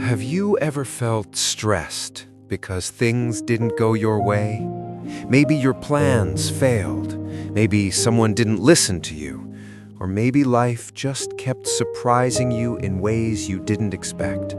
Have you ever felt stressed because things didn't go your way? Maybe your plans failed. Maybe someone didn't listen to you. Or maybe life just kept surprising you in ways you didn't expect.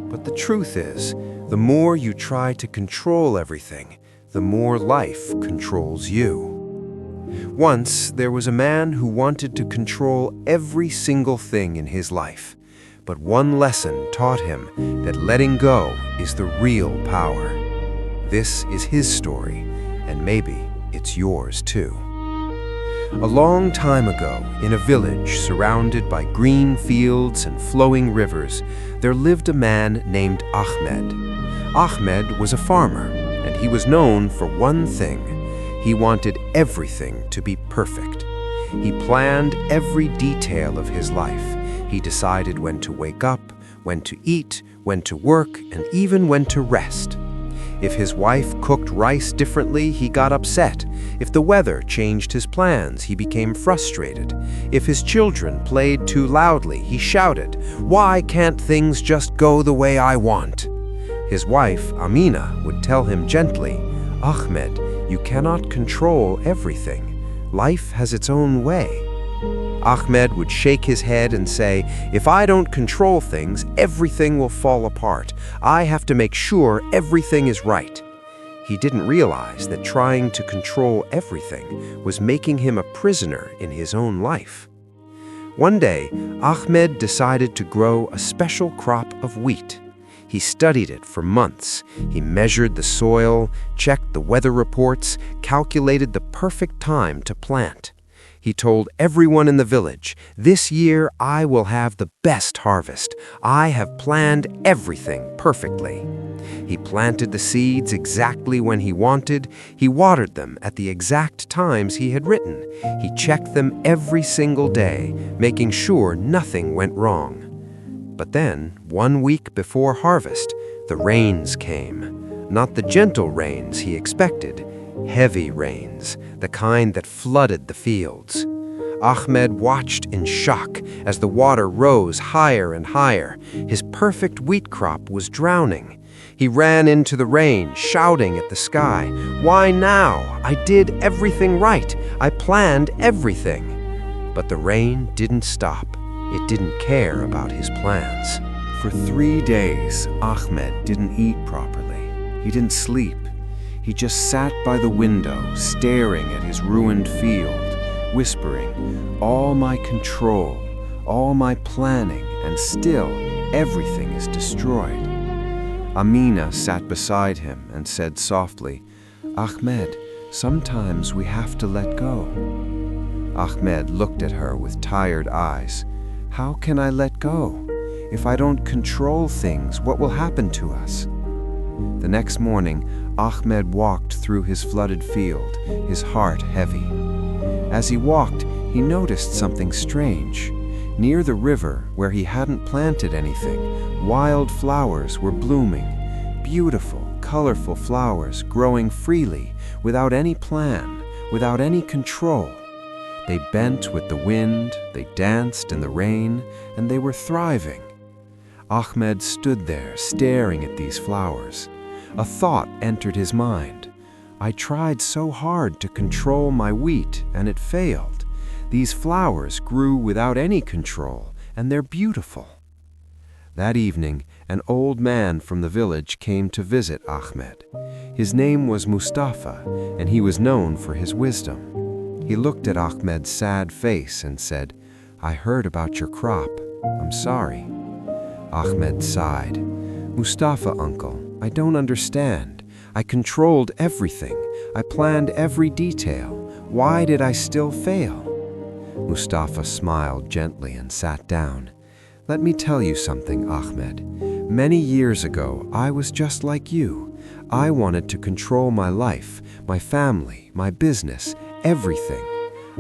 But the truth is, the more you try to control everything, the more life controls you. Once, there was a man who wanted to control every single thing in his life. But one lesson taught him that letting go is the real power. This is his story, and maybe it's yours too. A long time ago, in a village surrounded by green fields and flowing rivers, there lived a man named Ahmed. Ahmed was a farmer, and he was known for one thing. He wanted everything to be perfect. He planned every detail of his life. He decided when to wake up, when to eat, when to work, and even when to rest. If his wife cooked rice differently, he got upset. If the weather changed his plans, he became frustrated. If his children played too loudly, he shouted, "Why can't things just go the way I want?" His wife, Amina, would tell him gently, "Ahmed, you cannot control everything. Life has its own way." Ahmed would shake his head and say, "If I don't control things, everything will fall apart. I have to make sure everything is right." He didn't realize that trying to control everything was making him a prisoner in his own life. One day, Ahmed decided to grow a special crop of wheat. He studied it for months. He measured the soil, checked the weather reports, calculated the perfect time to plant. He told everyone in the village, "This year I will have the best harvest. I have planned everything perfectly." He planted the seeds exactly when he wanted. He watered them at the exact times he had written. He checked them every single day, making sure nothing went wrong. But then, 1 week before harvest, the rains came. Not the gentle rains he expected. Heavy rains, the kind that flooded the fields. Ahmed watched in shock as the water rose higher and higher. His perfect wheat crop was drowning. He ran into the rain, shouting at the sky, "Why now? I did everything right. I planned everything." But the rain didn't stop. It didn't care about his plans. For 3 days, Ahmed didn't eat properly. He didn't sleep. He just sat by the window, staring at his ruined field, whispering, "All my control, all my planning, and still everything is destroyed." Amina sat beside him and said softly, "Ahmed, sometimes we have to let go." Ahmed looked at her with tired eyes. "How can I let go? If I don't control things, what will happen to us?" The next morning, Ahmed walked through his flooded field, his heart heavy. As he walked, he noticed something strange. Near the river, where he hadn't planted anything, wild flowers were blooming. Beautiful, colorful flowers growing freely, without any plan, without any control. They bent with the wind, they danced in the rain, and they were thriving. Ahmed stood there, staring at these flowers. A thought entered his mind. "I tried so hard to control my wheat, and it failed. These flowers grew without any control, and they're beautiful." That evening, an old man from the village came to visit Ahmed. His name was Mustafa, and he was known for his wisdom. He looked at Ahmed's sad face and said, "I heard about your crop. I'm sorry." Ahmed sighed. "Mustafa, uncle, I don't understand. I controlled everything. I planned every detail. Why did I still fail?" Mustafa smiled gently and sat down. "Let me tell you something, Ahmed. Many years ago, I was just like you. I wanted to control my life, my family, my business, everything.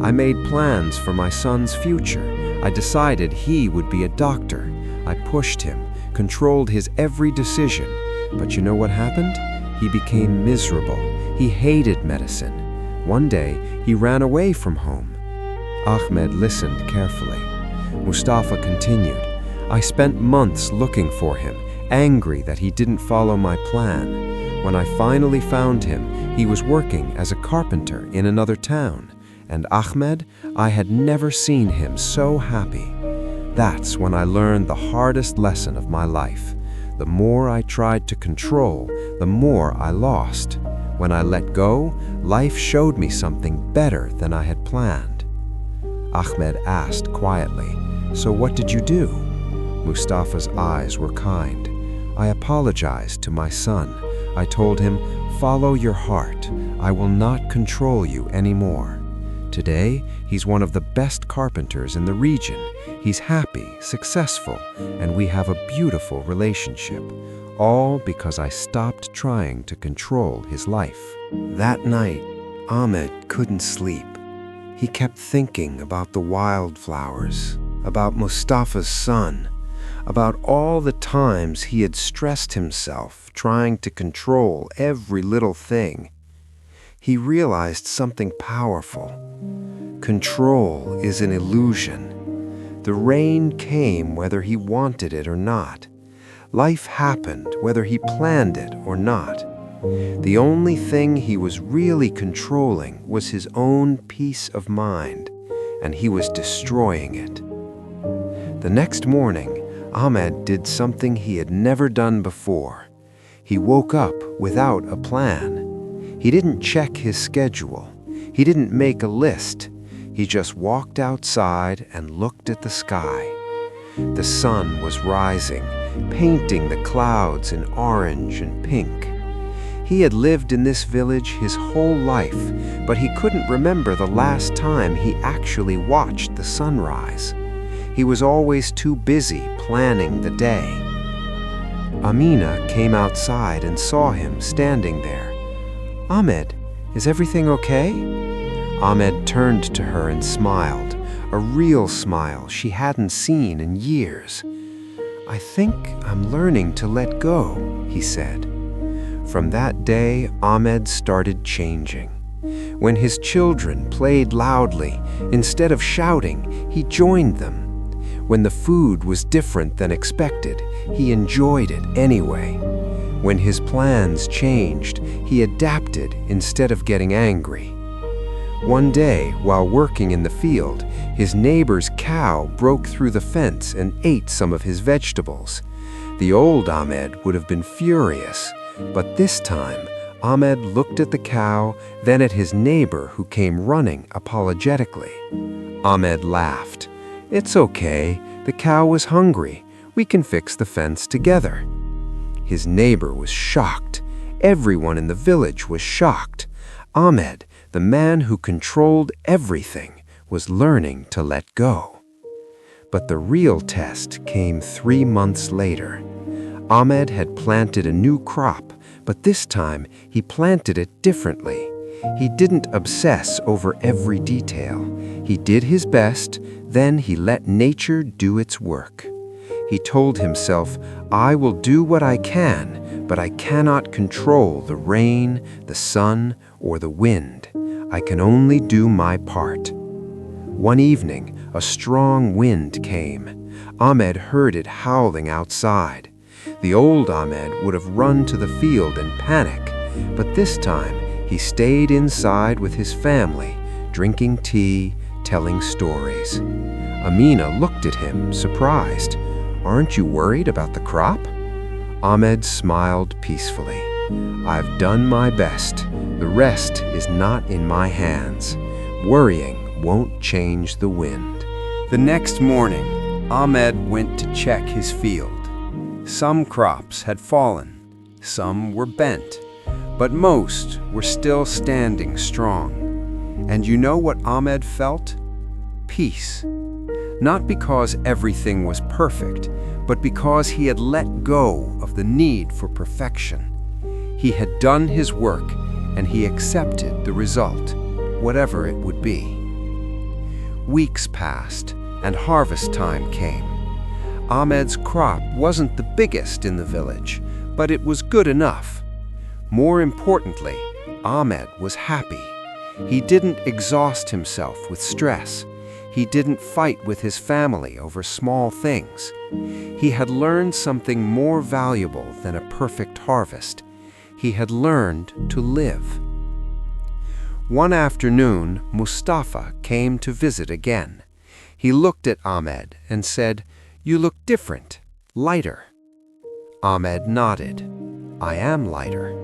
I made plans for my son's future. I decided he would be a doctor. I pushed him, controlled his every decision. But you know what happened? He became miserable. He hated medicine. One day, he ran away from home." Ahmed listened carefully. Mustafa continued, "I spent months looking for him. angry that he didn't follow my plan. When I finally found him, he was working as a carpenter in another town. And Ahmed, I had never seen him so happy. That's when I learned the hardest lesson of my life. The more I tried to control, the more I lost. When I let go, life showed me something better than I had planned. Ahmed asked quietly, "So what did you do?" Mustafa's eyes were kind. I apologized to my son. I told him, "Follow your heart. I will not control you anymore." Today, he's one of the best carpenters in the region. He's happy, successful, and we have a beautiful relationship. All because I stopped trying to control his life. That night, Ahmed couldn't sleep. He kept thinking about the wildflowers, about Mustafa's son, about all the times he had stressed himself trying to control every little thing. He realized something powerful. Control is an illusion. The rain came whether he wanted it or not. Life happened whether he planned it or not. The only thing he was really controlling was his own peace of mind, and he was destroying it. The next morning, Ahmed did something he had never done before. He woke up without a plan. He didn't check his schedule. He didn't make a list. He just walked outside and looked at the sky. The sun was rising, painting the clouds in orange and pink. He had lived in this village his whole life, but he couldn't remember the last time he actually watched the sunrise. He was always too busy planning the day. Amina came outside and saw him standing there. "Ahmed, is everything okay?" Ahmed turned to her and smiled, a real smile she hadn't seen in years. "I think I'm learning to let go," he said. From that day, Ahmed started changing. When his children played loudly, instead of shouting, he joined them. When the food was different than expected, he enjoyed it anyway. When his plans changed, he adapted instead of getting angry. One day, while working in the field, his neighbor's cow broke through the fence and ate some of his vegetables. The old Ahmed would have been furious, but this time, Ahmed looked at the cow, then at his neighbor who came running apologetically. Ahmed laughed. "It's okay, the cow was hungry. We can fix the fence together." His neighbor was shocked. Everyone in the village was shocked. Ahmed, the man who controlled everything, was learning to let go. But the real test came 3 months later. Ahmed had planted a new crop, but this time he planted it differently. He didn't obsess over every detail. He did his best, then he let nature do its work. He told himself, "I will do what I can, but I cannot control the rain, the sun, or the wind. I can only do my part." One evening, a strong wind came. Ahmed heard it howling outside. The old Ahmed would have run to the field in panic, but this time he stayed inside with his family, drinking tea, telling stories. Amina looked at him, surprised. "Aren't you worried about the crop?" Ahmed smiled peacefully. "I've done my best. The rest is not in my hands. Worrying won't change the wind." The next morning, Ahmed went to check his field. Some crops had fallen, some were bent, but most were still standing strong. And you know what Ahmed felt? Peace. Not because everything was perfect, but because he had let go of the need for perfection. He had done his work, and he accepted the result, whatever it would be. Weeks passed, and harvest time came. Ahmed's crop wasn't the biggest in the village, but it was good enough. More importantly, Ahmed was happy. He didn't exhaust himself with stress. He didn't fight with his family over small things. He had learned something more valuable than a perfect harvest. He had learned to live. One afternoon, Mustafa came to visit again. He looked at Ahmed and said, "You look different, lighter." Ahmed nodded. "I am lighter.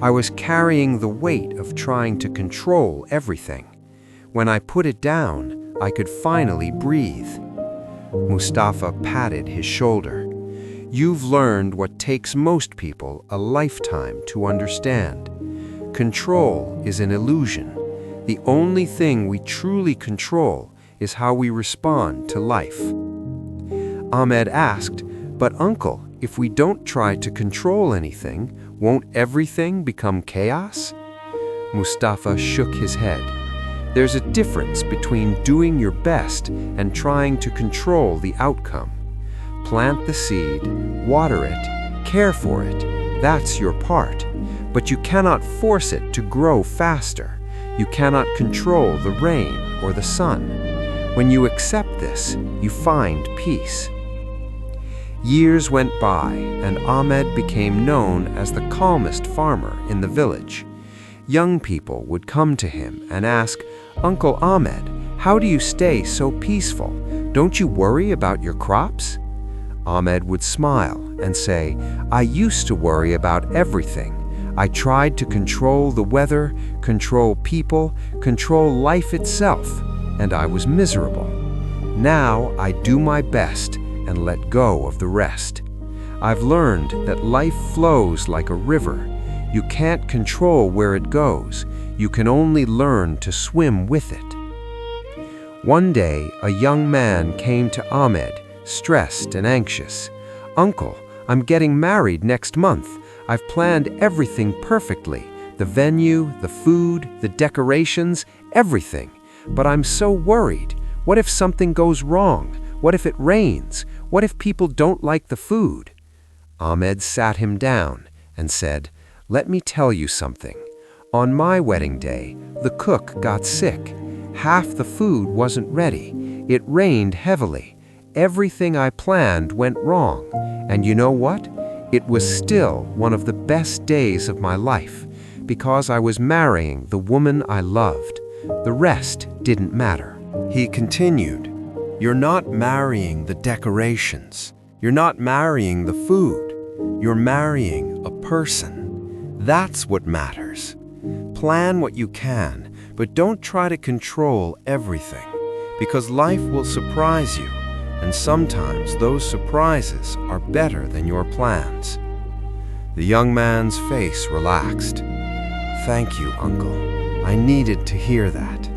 I was carrying the weight of trying to control everything. When I put it down, I could finally breathe." Mustafa patted his shoulder. "You've learned what takes most people a lifetime to understand. Control is an illusion. The only thing we truly control is how we respond to life." Ahmed asked, "But uncle, if we don't try to control anything, won't everything become chaos?" Mustafa shook his head. "There's a difference between doing your best and trying to control the outcome. Plant the seed, water it, care for it. That's your part. But you cannot force it to grow faster. You cannot control the rain or the sun. When you accept this, you find peace." Years went by, and Ahmed became known as the calmest farmer in the village. Young people would come to him and ask, "Uncle Ahmed, how do you stay so peaceful? Don't you worry about your crops?" Ahmed would smile and say, "I used to worry about everything. I tried to control the weather, control people, control life itself, and I was miserable. Now I do my best and let go of the rest. I've learned that life flows like a river. You can't control where it goes. You can only learn to swim with it." One day, a young man came to Ahmed, stressed and anxious. "Uncle, I'm getting married next month. I've planned everything perfectly. The venue, the food, the decorations, everything. But I'm so worried. What if something goes wrong? What if it rains? What if people don't like the food?" Ahmed sat him down and said, "Let me tell you something. On my wedding day, the cook got sick. Half the food wasn't ready. It rained heavily. Everything I planned went wrong. And you know what? It was still one of the best days of my life, because I was marrying the woman I loved. The rest didn't matter." He continued, "You're not marrying the decorations. You're not marrying the food. You're marrying a person. That's what matters. Plan what you can, but don't try to control everything, because life will surprise you, and sometimes those surprises are better than your plans." The young man's face relaxed. "Thank you, Uncle. I needed to hear that."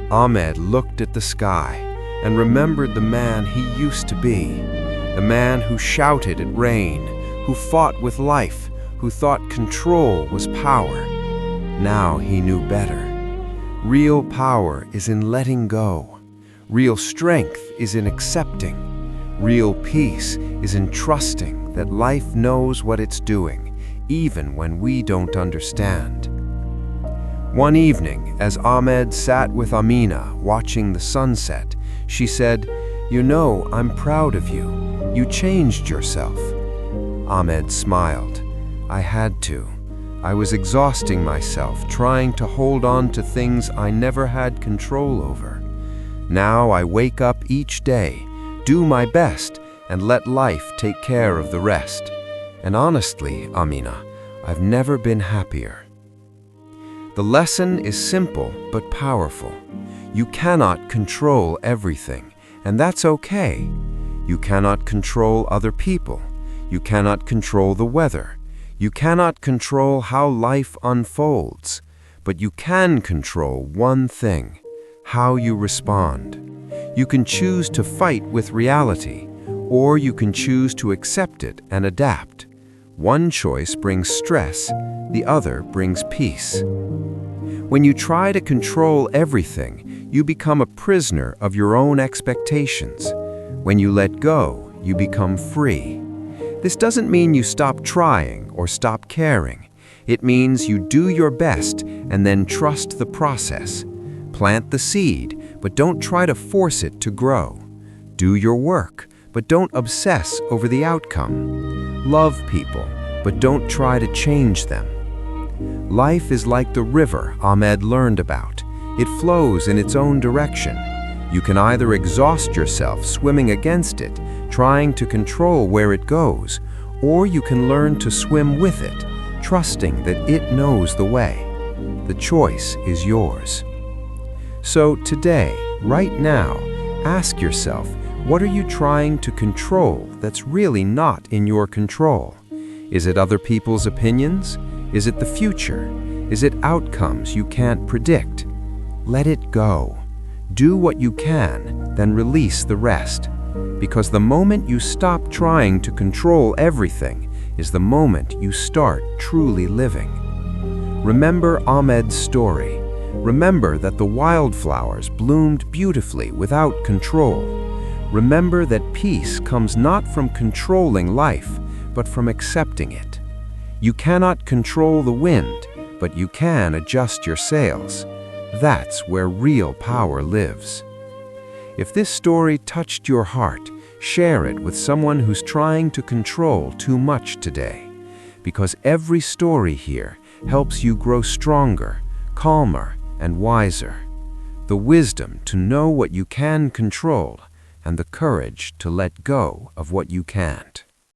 Ahmed looked at the sky and remembered the man he used to be, the man who shouted at rain, who fought with life, who thought control was power. Now he knew better. Real power is in letting go. Real strength is in accepting. Real peace is in trusting that life knows what it's doing, even when we don't understand. One evening, as Ahmed sat with Amina watching the sunset, she said, "You know, I'm proud of you. You changed yourself." Ahmed smiled. "I had to. I was exhausting myself trying to hold on to things I never had control over. Now I wake up each day, do my best, and let life take care of the rest. And honestly, Amina, I've never been happier." The lesson is simple but powerful. You cannot control everything, and that's okay. You cannot control other people. You cannot control the weather. You cannot control how life unfolds, but you can control one thing: how you respond. You can choose to fight with reality, or you can choose to accept it and adapt. One choice brings stress, the other brings peace. When you try to control everything, you become a prisoner of your own expectations. When you let go, you become free. This doesn't mean you stop trying or stop caring. It means you do your best and then trust the process. Plant the seed, but don't try to force it to grow. Do your work, but don't obsess over the outcome. Love people, but don't try to change them. Life is like the river Ahmed learned about. It flows in its own direction. You can either exhaust yourself swimming against it, trying to control where it goes, or you can learn to swim with it, trusting that it knows the way. The choice is yours. So today, right now, ask yourself, what are you trying to control that's really not in your control? Is it other people's opinions? Is it the future? Is it outcomes you can't predict? Let it go. Do what you can, then release the rest. Because the moment you stop trying to control everything is the moment you start truly living. Remember Ahmed's story. Remember that the wildflowers bloomed beautifully without control. Remember that peace comes not from controlling life, but from accepting it. You cannot control the wind, but you can adjust your sails. That's where real power lives. If this story touched your heart, share it with someone who's trying to control too much today. Because every story here helps you grow stronger, calmer, and wiser. The wisdom to know what you can control, and the courage to let go of what you can't.